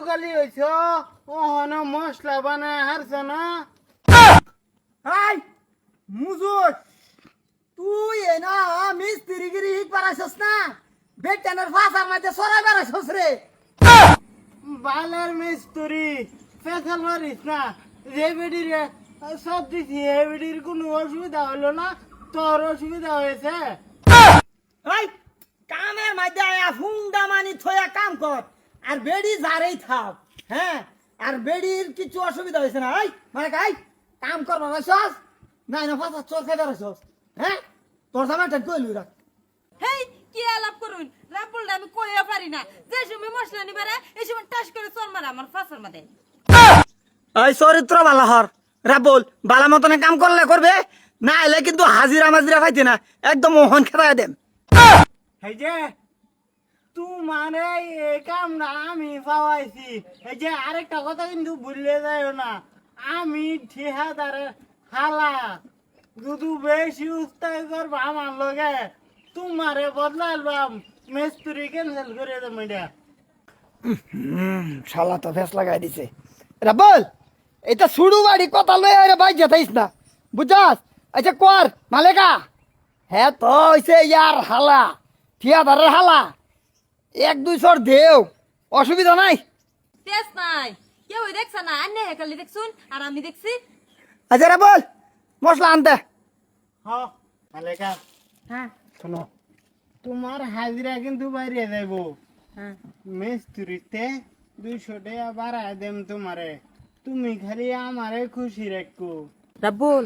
যুগালি হইছ ওহন মশলা বানায় হারছ না। হাই মুজুর তুই না মিস্ত্রিগিরি হিট পারাইছস না বেটানের ফাঁসার মধ্যে সরাই বেড়াইছস রে। বালের মিস্তুরি ফেসাল মারিস না। যে বেডির সব দিছি এ বেডির কোনো অসুবিধা হলো না, তোর অসুবিধা হয়েছে। এই কামের মধ্যে আয়া ফুংডা মানি থয়া কাম কর আর বেডি জারেই থাক। হ্যাঁ আর বেডির কিছু অসুবিধা হয়েছে না। এই মানে কাই কাম কর বাবাইছস নাই না ফাঁসা চোর খাই বেড়াইছস। হ্যাঁ তোর জামাটা কইলু রাখ। হেই কি আলাপ করুন রাবুলটা আমি কইয়া পারি না। যে সময় মশলা নিবারে এই সময় টাস করে চল মারা আমার ফাঁসার মধ্যে। এই চরিত্র বালা হর রাবুল বালা মতনে কাম করলে করবে না এলে কিন্তু হাজিরা মাজিরা পাইতে না একদম মোহন খেলায় দেন। এই যে তোমারে এই কামটা আমি পাওয়াইছি। এই যে আরেকটা কথা কিন্তু ভুলে যাইও না, আমি ঠিকাদারের হালা। যদি বেশি উস্তাই করবা আমার লগে তোমারে বদলাইলাম, মিস্ত্রি ক্যান্সেল করে দেবো এটা। শালা তো ফেস লাগাই দিছে। রাবুল এটা সুড়ু বাড়ি কথা লয়ে আরে ভাই যেতাইস না বুঝাস। আচ্ছা কর মালেকা। হ্যাঁ তো হইছে ইয়ার হালা ঠিয়াদারের হালা এক দুই সর দেও অসুবিধা নাই। তেজ নাই কেউ দেখছে না, আন্নে হেকালি দেখছুন আর আমি দেখছি। আচ্ছা রাবুল মশলা আনতে। হ মালেকা হ্যাঁ শোনো, তোমার হাজিরা কিন্তু বাইরে যাইব। হ্যাঁ মিস্ত্রিতে 200 টাকা বাড়ায় দেম তোমারে, তুমি খালি আমারে খুশি রাখো। রাবুল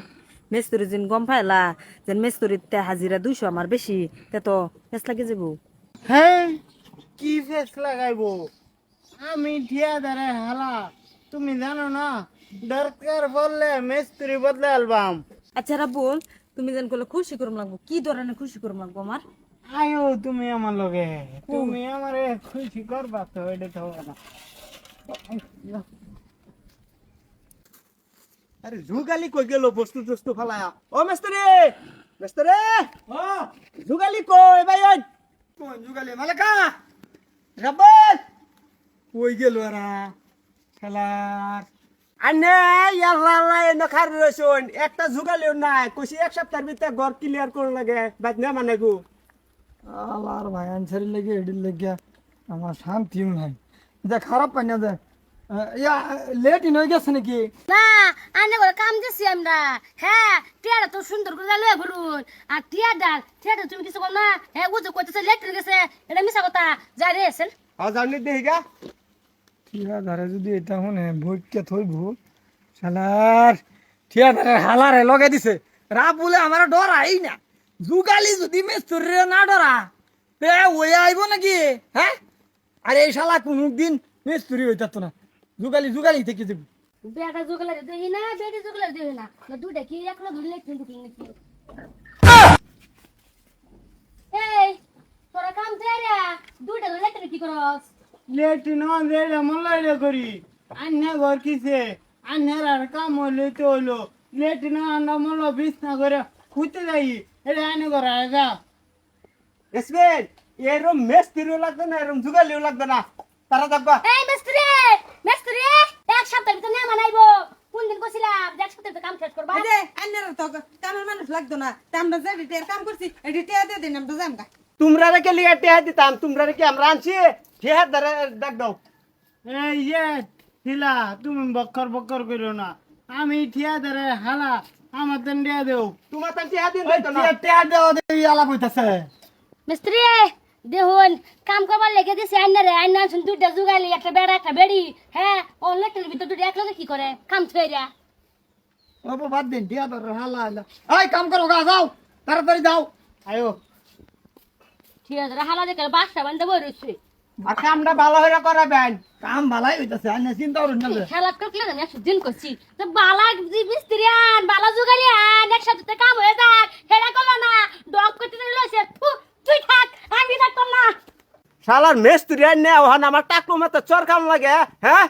মেস্তুরি যেন গম পাইলা যেন মেস্তুরিতে হাজিরা 200 আমার বেশি তে তো ফেস লাগে যাবো। হ্যাঁ কি ফেস লাগাইবো, আমি ঠিয়াদারে হালা। তুমি জানো না দরকার পড়লে মিস্ত্রি বদলে আলবাম। আচ্ছা রাবুল তুমি যেন করলে খুশি করম লাগবো, কি ধরনের খুশি করম লাগবো আমার? আয়ো তুমি আমার লগে, তুমি আমারে খুশি করবা তো, এটা তো হবে না। আরে জুগালি কই গেল বস্তু টস্তু ফালায়া। ও মিস্ত্রি মিস্ত্রি ও জুগালি কই ভাই ওই কোন জুগালি মালেকা রাবুল কই গেল আরা শালার আনে ইয়াল্লা এনে খার রইছুন একটা জুগালিও নাই কইছি এক সপ্তাহের ভিতরে ঘর ক্লিয়ার করন লাগে বাদ না মানে গো। আল্লাহর ভাই আনসারি লেগে এডির লেগে আমার শান্তিও নাই। যা খারাপ পাই না যে ইয়া লেট হয়ে গেছে নাকি? না আনে করে কাম দিছি আমরা। হ্যাঁ টিয়াটা তো সুন্দর করে লয়ে ঘুরুন। আর টিয়াটা তুমি কিছু বল না। হ্যাঁ ও যে কইতেছে লেট হয়ে গেছে, এটা মিছা কথা। যাই রে এসেন জানি দেহিগা ঠিয়া ধারে যদি এটা শুনে ভুটকে থইব শালার ঠিয়া ধারে হালারে লগে দিছে। রাবুলে আমার ডরাই না, জুগালি যদি মেস্তুরে না ডরা তে ওই আইব নাকি? হ্যাঁ আরে এই শালা কোনদিন মেস্তুরি হইতাতো না, জুগালি জুগালি থেকে যাবো। বেটা জুগলা দেই না, বেটি জুগলা দেই না। না দুইটা কি একলা ধরলে কিন্তু কি নাকি? এই তোরা কাম দেরা দুইটা ধরলে তুই কি করস? লেটিন অন্ধের মলাইলে করি আন্যা ঘর কিসে আন্যার আর কাম হইলে তো হইলো। লেটিন আন্ডা মল বিছনা করে খুঁজতে যাই, এটা আনে ঘর আয়গা। এসবেন এরম মেস্ত্রিও লাগবে না এরম জুগালিও লাগবে না, তারা যাবা। এই মিস্ত্রি এক সপ্তাহের ভিতর না মানাইবো। কোন দিন কইছিলাম যে এক সপ্তাহের ভিতর কাম শেষ করবা? আরে আন্নের তো কামের মানুষ লাগতো না, তা আমরা যে রিটের কাম করছি এই টিয়া দিয়ে দিন আমরা জামগা। তোমরা রেখে লিয়া টেহা দিতাম, তোমরা রেখে আমরা আনছি টেহা ধরে ডাক দাও। এই যে হিলা তুমি বক্কর বক্কর করো না, আমি ঠিয়াদারে হালা, আমার দেন দিয়া দেও। তোমার তো টেহা দিন হইতো না। টেহা দেওয়া দেই আলাপ হইতাছে। মিস্ত্রি দেখুন কাম করবার লেগে দিছে আইনারে। আইনা আনছেন দুইটা জুগালি, একটা বেড়া একটা বেড়ি। হ্যাঁ অনলাইনের ভিতর দুইটা এক লগে কি করে কাম ছইরা? ও বাদ দিন টেহা ধারে হালা হালা। এই কাম করো গা, যাও তাড়াতাড়ি যাও। আয়ো ঠিক আছে হালা দেখে বাসা বান্ধব রইছে। আর কামটা ভালো হইরা করাবেন। কাম ভালাই হইতাছে, আইনা চিন্তা করুন না যে। খেলা করলে আমি 100 দিন করছি তো বালা মিস্ত্রি আন বালা জুগালি আন একসাথে তো কাম হয়ে যাক। হেডা করলো না ডক করতে লইছে। তুই থাক আমি থাকতাম না। শালার মেস্ত্রি আইনে ওহান আমার টাকলু মতো চোর কাম লাগে। হ্যাঁ